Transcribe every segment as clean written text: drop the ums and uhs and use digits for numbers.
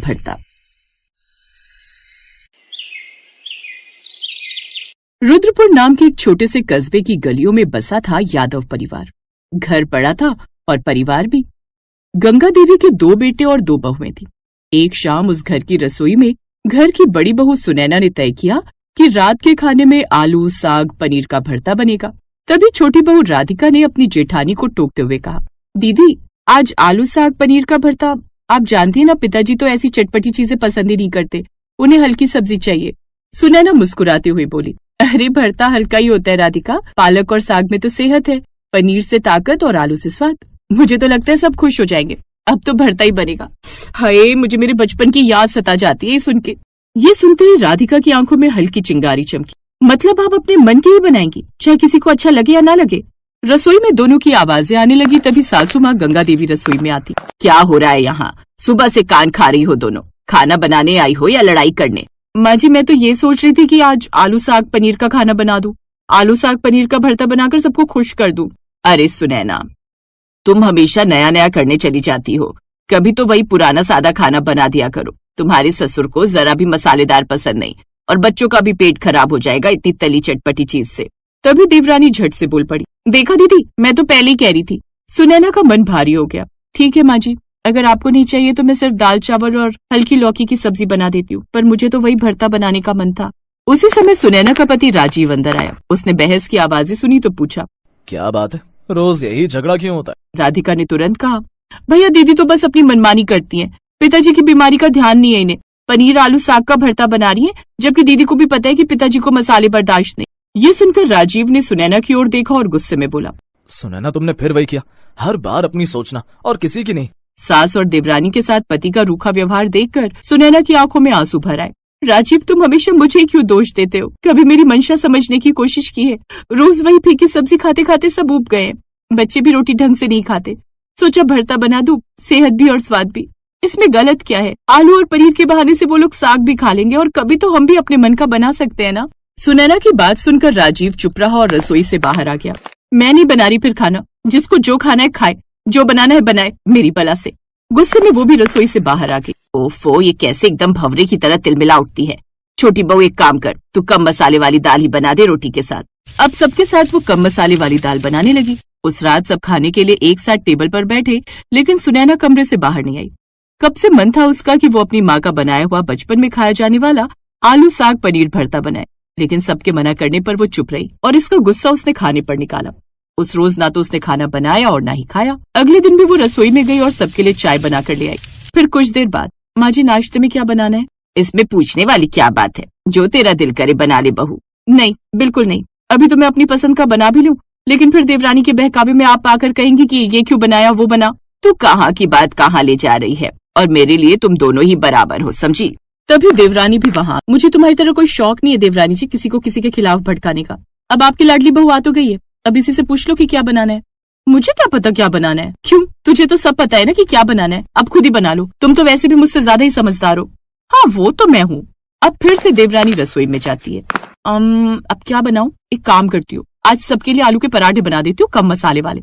भरता। रुद्रपुर नाम के एक छोटे से कस्बे की गलियों में बसा था यादव परिवार। घर बड़ा था और परिवार भी। गंगा देवी के 2 बेटे और 2 बहुएं थी। एक शाम उस घर की रसोई में घर की बड़ी बहू सुनैना ने तय किया कि रात के खाने में आलू, साग, पनीर का भरता बनेगा। तभी छोटी बहू राधिका ने अपनी जेठानी को टोकते हुए कहा, दीदी आज आलू, साग, पनीर का भरता। आप जानती हैं ना, पिताजी तो ऐसी चटपटी चीजें पसंद ही नहीं करते, उन्हें हल्की सब्जी चाहिए। सुनैना मुस्कुराते हुए बोली, अरे भरता हल्का ही होता है राधिका, पालक और साग में तो सेहत है, पनीर से ताकत और आलू से स्वाद। मुझे तो लगता है सब खुश हो जाएंगे, अब तो भरता ही बनेगा। हाय, मुझे मेरे बचपन की याद सता जाती है सुन के। ये सुनते ही राधिका की आंखों में हल्की चिंगारी चमकी। मतलब आप अपने मन की ही बनाएंगी, चाहे किसी को अच्छा लगे या ना लगे। रसोई में दोनों की आवाजें आने लगी। तभी सासू माँ गंगा देवी रसोई में आती। क्या हो रहा है यहाँ? सुबह से कान खा रही हो दोनों, खाना बनाने आई हो या लड़ाई करने? माँ जी, मैं तो ये सोच रही थी कि आज आलू, साग, पनीर का खाना बना दूं, आलू, साग, पनीर का भरता बनाकर सबको खुश कर दूं। अरे सुनैना, तुम हमेशा नया नया करने चली जाती हो, कभी तो वही पुराना सादा खाना बना दिया करो। तुम्हारे ससुर को जरा भी मसालेदार पसंद नहीं और बच्चों का भी पेट खराब हो जाएगा इतनी तली चटपटी चीज से। तभी देवरानी झट से बोल पड़ी, देखा दीदी, मैं तो पहले ही कह रही थी। सुनैना का मन भारी हो गया। ठीक है माँ जी, अगर आपको नहीं चाहिए तो मैं सिर्फ दाल चावल और हल्की लौकी की सब्जी बना देती हूँ, पर मुझे तो वही भरता बनाने का मन था। उसी समय सुनैना का पति राजीव अंदर आया। उसने बहस की आवाजें सुनी तो पूछा, क्या बात है, रोज यही झगड़ा क्यों होता है? राधिका ने तुरंत कहा, भैया दीदी तो बस अपनी मनमानी करती हैं, पिताजी की बीमारी का ध्यान नहीं है इन्हें। पनीर, आलू, साग का भरता बना रही है, जबकि दीदी को भी पता है कि पिताजी को मसाले बर्दाश्त नहीं। ये सुनकर राजीव ने सुनैना की ओर देखा और गुस्से में बोला, सुनैना तुमने फिर वही किया, हर बार अपनी सोचना और किसी की नहीं। सास और देवरानी के साथ पति का रूखा व्यवहार देखकर सुनैना की आंखों में आंसू भर आए। राजीव, तुम हमेशा मुझे क्यों दोष देते हो? कभी मेरी मंशा समझने की कोशिश की है? रोज वही फीकी सब्जी खाते खाते सब ऊब गए हैं, बच्चे भी रोटी ढंग से नहीं खाते, सोचा भरता बना दूं, सेहत भी और स्वाद भी। इसमें गलत क्या है? आलू और पनीर के बहाने से वो लोग साग भी खा लेंगे और कभी तो हम भी अपने मन का बना सकते हैं ना। सुनैना की बात सुनकर राजीव चुप रहा और रसोई से बाहर आ गया। मैं नहीं बना रही फिर खाना, जिसको जो खाना है खाए, जो बनाना है बनाए, मेरी बला से। गुस्से में वो भी रसोई से बाहर आ गई। ओफो, ये कैसे एकदम भंवरे की तरह तिलमिला उठती है। छोटी बहू, एक काम कर, तू कम मसाले वाली दाल ही बना दे रोटी के साथ। अब सबके साथ वो कम मसाले वाली दाल बनाने लगी। उस रात सब खाने के लिए एक साथ टेबल पर बैठे, लेकिन सुनैना कमरे से बाहर नहीं आई। कब से मन था उसका कि वो अपनी माँ का बनाया हुआ बचपन में खाया जाने वाला आलू, साग, पनीर भरता बनाए, लेकिन सबके मना करने पर वो चुप रही और इसका गुस्सा उसने खाने पर निकाला। उस रोज ना तो उसने खाना बनाया और ना ही खाया। अगले दिन भी वो रसोई में गई और सबके लिए चाय बनाकर ले आई। फिर कुछ देर बाद, माँ जी नाश्ते में क्या बनाना है? इसमें पूछने वाली क्या बात है, जो तेरा दिल करे बना ले बहू। नहीं, बिल्कुल नहीं, अभी तो मैं अपनी पसंद का बना भी लूं, लेकिन फिर देवरानी के बहकावे में आप आकर कहेंगी कि ये क्यों बनाया, वो बना। तो कहाँ की बात कहाँ ले जा रही है, और मेरे लिए तुम दोनों ही बराबर हो, समझी? तभी देवरानी भी वहाँ। मुझे तुम्हारी तरह कोई शौक नहीं है देवरानी जी, किसी को किसी के खिलाफ भड़काने का। अब आपकी लाडली बहू आ तो गई है, अब इसी से पूछ लो कि क्या बनाना है। मुझे क्या पता क्या बनाना है? क्यों, तुझे तो सब पता है ना कि क्या बनाना है, अब खुद ही बना लो, तुम तो वैसे भी मुझसे ज्यादा ही समझदार हो। हाँ वो तो मैं हूँ। अब फिर से देवरानी रसोई में जाती है। अब क्या बनाऊं? एक काम करती हूँ, आज सबके लिए आलू के पराठे बना देती हूँ, कम मसाले वाले।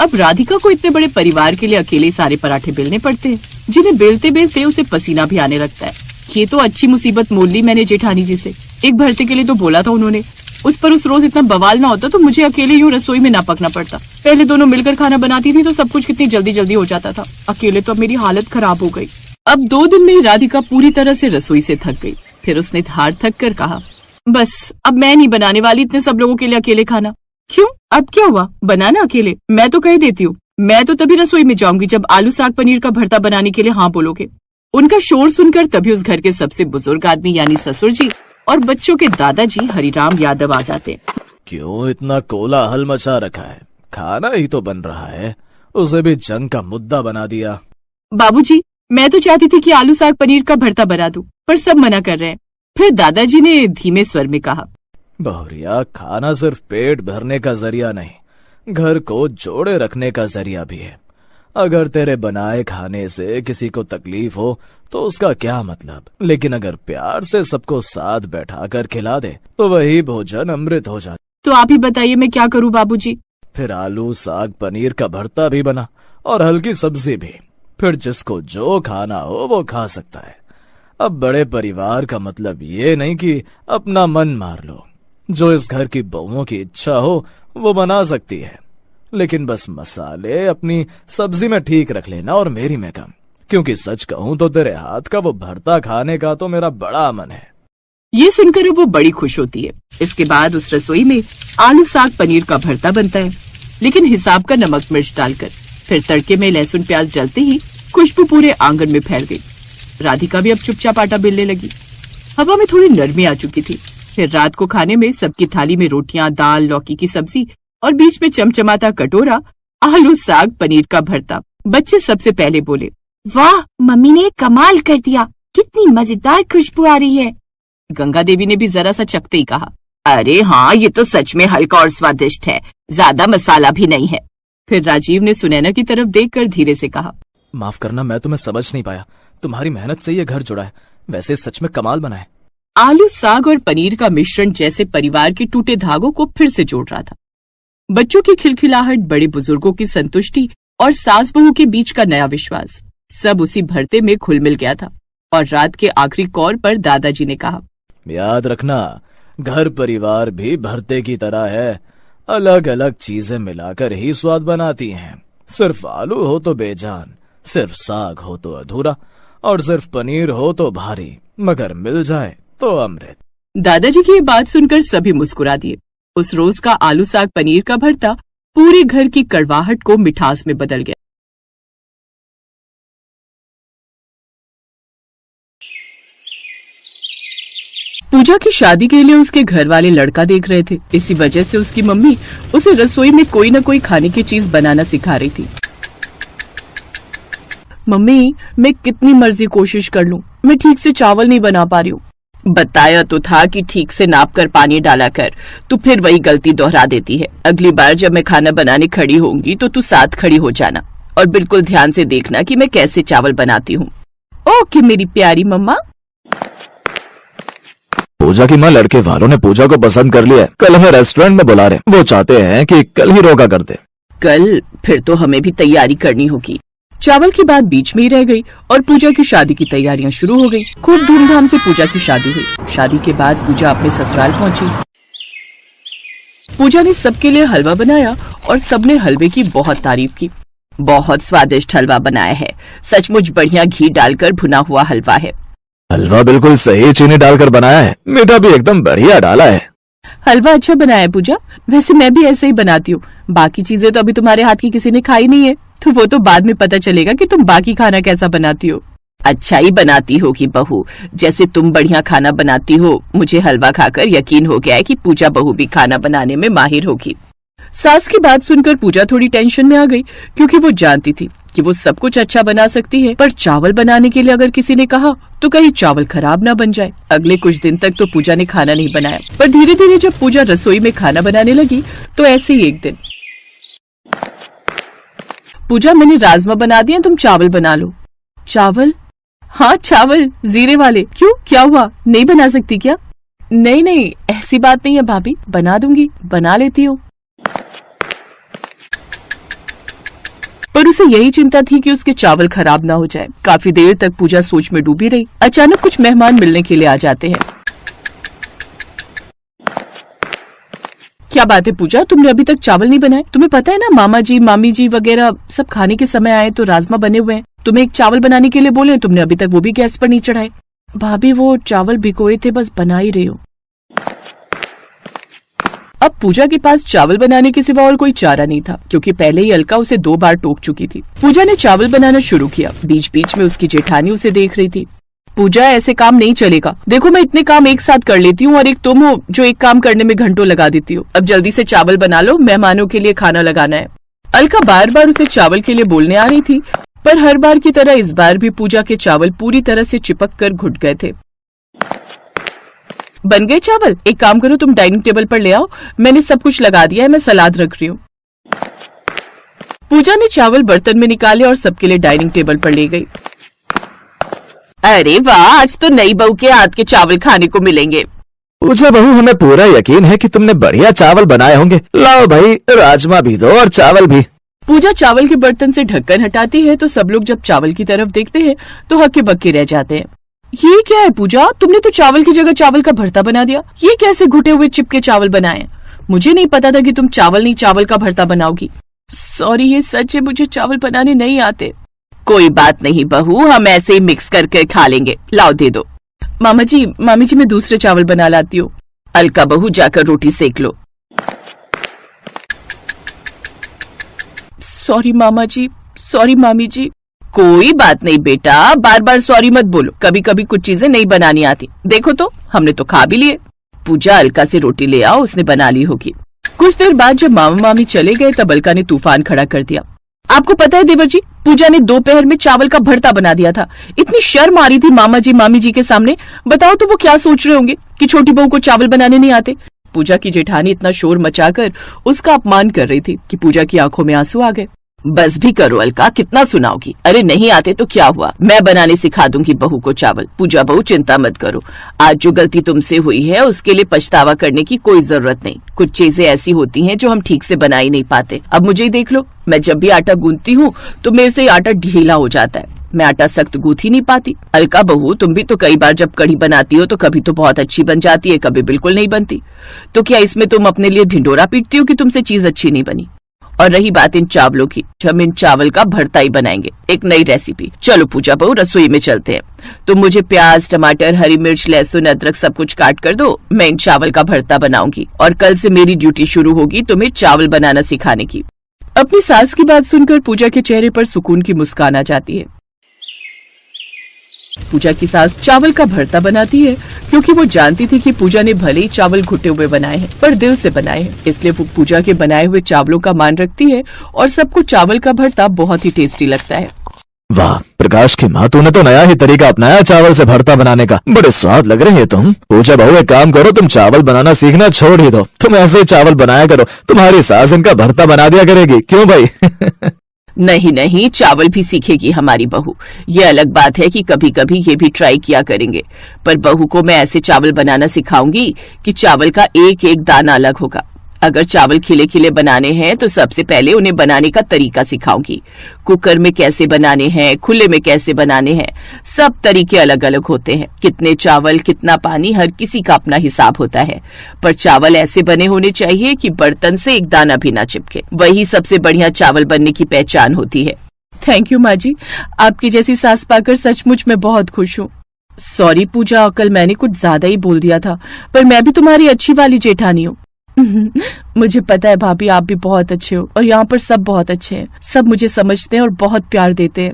अब राधिका को इतने बड़े परिवार के लिए अकेले सारे पराठे बेलने पड़ते हैं, जिन्हें बेलते बेलते उसे पसीना भी आने लगता है। ये तो अच्छी मुसीबत मोल ली मैंने जेठानी जी से। एक भरते के लिए तो बोला था उन्होंने, उस पर उस रोज इतना बवाल ना होता तो मुझे अकेले यूं रसोई में ना पकना पड़ता। पहले दोनों मिलकर खाना बनाती थी तो सब कुछ कितनी जल्दी जल्दी हो जाता था, अकेले तो अब मेरी हालत खराब हो गई। अब 2 दिन में ही राधिका पूरी तरह से रसोई से थक गई। फिर उसने हार थक कर कहा, बस अब मैं नहीं बनाने वाली इतने सब लोगों के लिए अकेले खाना। क्यों, अब क्या हुआ, बनाना अकेले? मैं तो कह देती हूँ, मैं तो तभी रसोई में जाऊंगी जब आलू, साग, पनीर का भरता बनाने के लिए हाँ बोलोगे। उनका शोर सुनकर तभी उस घर के सबसे बुजुर्ग आदमी यानी ससुर जी और बच्चों के दादाजी हरिराम यादव आ जाते। क्यों इतना कोलाहल मचा रखा है? खाना ही तो बन रहा है, उसे भी जंग का मुद्दा बना दिया। बाबूजी, मैं तो चाहती थी कि आलू, साग, पनीर का भरता बना दूं, पर सब मना कर रहे हैं। फिर दादाजी ने धीमे स्वर में कहा, बहुरिया, खाना सिर्फ पेट भरने का जरिया नहीं, घर को जोड़े रखने का जरिया भी है। अगर तेरे बनाए खाने से किसी को तकलीफ हो तो उसका क्या मतलब, लेकिन अगर प्यार से सबको साथ बैठा कर खिला दे तो वही भोजन अमृत हो जाता। तो आप ही बताइए मैं क्या करूं बाबूजी? फिर आलू, साग, पनीर का भरता भी बना और हल्की सब्जी भी। फिर जिसको जो खाना हो वो खा सकता है। अब बड़े परिवार का मतलब ये नहीं कि अपना मन मार लो। जो इस घर की बहुओं की इच्छा हो वो बना सकती है, लेकिन बस मसाले अपनी सब्जी में ठीक रख लेना और मेरी में कम, क्योंकि सच कहूं तो तेरे हाथ का वो भरता खाने का तो मेरा बड़ा मन है। ये सुनकर वो बड़ी खुश होती है। इसके बाद उस रसोई में आलू साग पनीर का भरता बनता है, लेकिन हिसाब का नमक मिर्च डालकर। फिर तड़के में लहसुन प्याज डलते ही खुशबू पूरे आंगन में फैल गई। राधिका भी अब चुपचाप आटा बेलने लगी। हवा में थोड़ी नरमी आ चुकी थी। फिर रात को खाने में सबकी थाली में रोटियां, दाल, लौकी की सब्जी और बीच में चमचमाता कटोरा आलू साग पनीर का भरता। बच्चे सबसे पहले बोले, वाह मम्मी ने कमाल कर दिया, कितनी मजेदार खुशबू आ रही है। गंगा देवी ने भी जरा सा चखते ही कहा, अरे हाँ, ये तो सच में हल्का और स्वादिष्ट है, ज्यादा मसाला भी नहीं है। फिर राजीव ने सुनैना की तरफ देखकर धीरे से कहा, माफ करना, मैं तुम्हें समझ नहीं पाया। तुम्हारी मेहनत से ये घर जुड़ा है, वैसे सच में कमाल बना है। आलू साग और पनीर का मिश्रण जैसे परिवार के टूटे धागों को फिर से जोड़ रहा था। बच्चों की खिलखिलाहट, बड़े बुजुर्गों की संतुष्टि और सास बहू के बीच का नया विश्वास, सब उसी भरते में घुल मिल गया था। और रात के आखिरी कौर पर दादाजी ने कहा, याद रखना, घर परिवार भी भरते की तरह है, अलग अलग चीजें मिलाकर ही स्वाद बनाती हैं। सिर्फ आलू हो तो बेजान, सिर्फ साग हो तो अधूरा, और सिर्फ पनीर हो तो भारी, मगर मिल जाए तो अमृत। दादाजी की ये बात सुनकर सभी मुस्कुरा दिए। उस रोज का आलू साग पनीर का भरता पूरे घर की कड़वाहट को मिठास में बदल गया। पूजा की शादी के लिए उसके घर वाले लड़का देख रहे थे। इसी वजह से उसकी मम्मी उसे रसोई में कोई न कोई खाने की चीज बनाना सिखा रही थी। मम्मी, मैं कितनी मर्जी कोशिश कर लूं, मैं ठीक से चावल नहीं बना पा रही हूँ। बताया तो था कि ठीक से नाप कर पानी डाला कर, तू फिर वही गलती दोहरा देती है। अगली बार जब मैं खाना बनाने खड़ी होंगी तो तू साथ खड़ी हो जाना और बिल्कुल ध्यान से देखना कि मैं कैसे चावल बनाती हूँ। ओके मेरी प्यारी मम्मा। पूजा की माँ, लड़के वालों ने पूजा को पसंद कर लिया है। कल हमें रेस्टोरेंट में बुला रहे, वो चाहते हैं कि कल ही रोका कर दे। कल? फिर तो हमें भी तैयारी करनी होगी। चावल की बात बीच में ही रह गई और पूजा की शादी की तैयारियां शुरू हो गई। खूब धूमधाम से पूजा की शादी हुई। शादी के बाद पूजा अपने ससुराल पहुंची। पूजा ने सबके लिए हलवा बनाया और सबने हलवे की बहुत तारीफ की। बहुत स्वादिष्ट हलवा बनाया है, सचमुच बढ़िया घी डालकर भुना हुआ हलवा है। हलवा बिल्कुल सही चीनी डालकर बनाया है, मीठा भी एकदम बढ़िया डाला है। हलवा अच्छा बनाया है पूजा, वैसे मैं भी ऐसे ही बनाती हूँ। बाकी चीजें तो अभी तुम्हारे हाथ की किसी ने खाई नहीं है, तो वो तो बाद में पता चलेगा कि तुम बाकी खाना कैसा बनाती हो। अच्छा ही बनाती होगी बहू, जैसे तुम बढ़िया खाना बनाती हो। मुझे हलवा खाकर यकीन हो गया है कि पूजा बहू भी खाना बनाने में माहिर होगी। सास की बात सुनकर पूजा थोड़ी टेंशन में आ गई, क्योंकि वो जानती थी कि वो सब कुछ अच्छा बना सकती है, पर चावल बनाने के लिए अगर किसी ने कहा तो कहीं चावल खराब ना बन जाए। अगले कुछ दिन तक तो पूजा ने खाना नहीं बनाया, पर धीरे धीरे जब पूजा रसोई में खाना बनाने लगी तो ऐसे ही एक दिन, पूजा मैंने राजमा बना दिए, तुम चावल बना लो। चावल? हाँ चावल, जीरे वाले। क्यों, क्या हुआ, नहीं बना सकती क्या? नहीं नहीं, ऐसी बात नहीं है भाभी, बना दूंगी, बना लेती हूँ। पर उसे यही चिंता थी कि उसके चावल खराब ना हो जाए। काफी देर तक पूजा सोच में डूबी रही। अचानक कुछ मेहमान मिलने के लिए आ जाते हैं। क्या बात है पूजा, तुमने अभी तक चावल नहीं बनाए? तुम्हें पता है ना, मामा जी, मामी जी वगैरह सब खाने के समय आए तो राजमा बने हुए हैं। तुम्हें एक चावल बनाने के लिए बोले, तुमने अभी तक वो भी गैस पर नहीं चढ़ाए। भाभी वो चावल भिगोए थे, बस बना ही रही हो। अब पूजा के पास चावल बनाने के सिवा और कोई चारा नहीं था, क्योंकि पहले ही अलका उसे 2 बार टोक चुकी थी। पूजा ने चावल बनाना शुरू किया। बीच बीच में उसकी जेठानी उसे देख रही थी। पूजा, ऐसे काम नहीं चलेगा। देखो मैं इतने काम एक साथ कर लेती हूँ और एक तुम हो जो एक काम करने में घंटों लगा देती हो। अब जल्दी से चावल बना लो, मेहमानों के लिए खाना लगाना है। अलका बार बार उसे चावल के लिए बोलने आ रही थी, पर हर बार की तरह इस बार भी पूजा के चावल पूरी तरह से चिपक कर घुट गए थे। बन गए चावल? एक काम करो, तुम डाइनिंग टेबल पर ले आओ, मैंने सब कुछ लगा दिया है, मैं सलाद रख रही हूँ। पूजा ने चावल बर्तन में निकाले और सबके लिए डाइनिंग टेबल पर ले गई। अरे वाह, आज तो नई बहू के हाथ के चावल खाने को मिलेंगे। पूजा बहू, हमें पूरा यकीन है कि तुमने बढ़िया चावल बनाए होंगे। लाओ भाई, राजमा भी दो और चावल भी। पूजा चावल के बर्तन से ढक्कन हटाती है तो सब लोग जब चावल की तरफ देखते हैं तो हक्के बक्के रह जाते हैं। ये क्या है पूजा, तुमने तो चावल की जगह चावल का भरता बना दिया। ये कैसे घुटे हुए चिपके चावल बनाए? मुझे नहीं पता था कि तुम चावल नहीं चावल का भरता बनाओगी। सॉरी, ये सच है, मुझे चावल बनाने नहीं आते। कोई बात नहीं बहू, हम ऐसे ही मिक्स करके खा लेंगे। लाओ दे दो। मामी जी मैं दूसरे चावल बना लाती हूँ। अलका बहू जाकर रोटी सेक लो। सॉरी मामा जी, सॉरी मामी जी। कोई बात नहीं बेटा, बार बार सॉरी मत बोलो, कभी कभी कुछ चीजें नहीं बनानी आती। देखो तो हमने तो खा भी लिए। पूजा अलका से रोटी ले आओ, उसने बना ली होगी। कुछ देर बाद जब मामा मामी चले गए तब अलका ने तूफान खड़ा कर दिया। आपको पता है देवर जी, पूजा ने दोपहर में चावल का भरता बना दिया था। इतनी शर्म आ रही थी मामा जी मामी जी के सामने। बताओ तो वो क्या सोच रहे होंगे कि छोटी बहू को चावल बनाने नहीं आते। पूजा की जेठानी इतना शोर मचाकर उसका अपमान कर रही थी कि पूजा की आंखों में आंसू आ गए। बस भी करो अलका, कितना सुनाओगी? अरे नहीं आते तो क्या हुआ, मैं बनाने सिखा दूंगी बहू को चावल। पूजा बहू चिंता मत करो, आज जो गलती तुमसे हुई है उसके लिए पछतावा करने की कोई जरूरत नहीं। कुछ चीजें ऐसी होती हैं जो हम ठीक से बना ही नहीं पाते। अब मुझे ही देख लो, मैं जब भी आटा गूंथती हूँ तो मेरे से आटा ढीला हो जाता है, मैं आटा सख्त गूंथ ही नहीं पाती। अलका बहू, तुम भी तो कई बार जब कढ़ी बनाती हो तो कभी तो बहुत अच्छी बन जाती है, कभी बिल्कुल नहीं बनती। तो क्या इसमें तुम अपने लिए ढिंडोरा पीटती हो कि तुमसे चीज अच्छी नहीं बनी? और रही बात इन चावलों की, हम इन चावल का भरता ही बनाएंगे, एक नई रेसिपी। चलो पूजा बहू, रसोई में चलते हैं। तुम मुझे प्याज, टमाटर, हरी मिर्च, लहसुन, अदरक सब कुछ काट कर दो। मैं इन चावल का भरता बनाऊंगी और कल से मेरी ड्यूटी शुरू होगी तुम्हें चावल बनाना सिखाने की। अपनी सास की बात सुनकर पूजा के चेहरे पर सुकून की मुस्कान आ जाती है। पूजा की सास चावल का भरता बनाती है क्योंकि वो जानती थी कि पूजा ने भले ही चावल घुटे हुए बनाए हैं पर दिल से बनाए हैं, इसलिए वो पूजा के बनाए हुए चावलों का मान रखती है और सबको चावल का भरता बहुत ही टेस्टी लगता है। वाह प्रकाश की माँ, तूने तो नया ही तरीका अपनाया चावल से भरता बनाने का। बड़े स्वाद लग रहे हैं तुम। पूजा बहू, एक काम करो, तुम चावल बनाना सीखना छोड़ ही दो। तुम ऐसे ही चावल बनाया करो, तुम्हारी सास इनका भरता बना दिया करेगी। क्यों भाई? नहीं नहीं, चावल भी सीखेगी हमारी बहू। ये अलग बात है कि कभी कभी ये भी ट्राई किया करेंगे, पर बहू को मैं ऐसे चावल बनाना सिखाऊंगी कि चावल का एक एक दाना अलग होगा। अगर चावल खिले खिले बनाने हैं तो सबसे पहले उन्हें बनाने का तरीका सिखाऊंगी। कुकर में कैसे बनाने हैं, खुले में कैसे बनाने हैं, सब तरीके अलग अलग होते हैं। कितने चावल, कितना पानी, हर किसी का अपना हिसाब होता है, पर चावल ऐसे बने होने चाहिए कि बर्तन से एक दाना भी ना चिपके। वही सबसे बढ़िया चावल बनने की पहचान होती है। थैंक यू माँ जी, आपकी जैसी सास पाकर सचमुच मैं बहुत खुश हूँ। सॉरी पूजा, कल मैंने कुछ ज्यादा ही बोल दिया था, पर मैं भी तुम्हारी अच्छी वाली जेठानी हूँ। मुझे पता है भाभी, आप भी बहुत अच्छे हो और यहाँ पर सब बहुत अच्छे हैं। सब मुझे समझते हैं और बहुत प्यार देते हैं।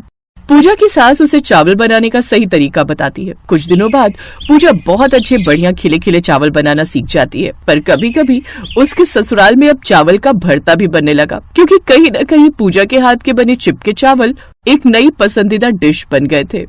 पूजा की सास उसे चावल बनाने का सही तरीका बताती है। कुछ दिनों बाद पूजा बहुत अच्छे बढ़िया खिले खिले चावल बनाना सीख जाती है, पर कभी कभी उसके ससुराल में अब चावल का भरता भी बनने लगा, क्योंकि कहीं न कहीं पूजा के हाथ के बने चिपके चावल एक नई पसंदीदा डिश बन गए थे।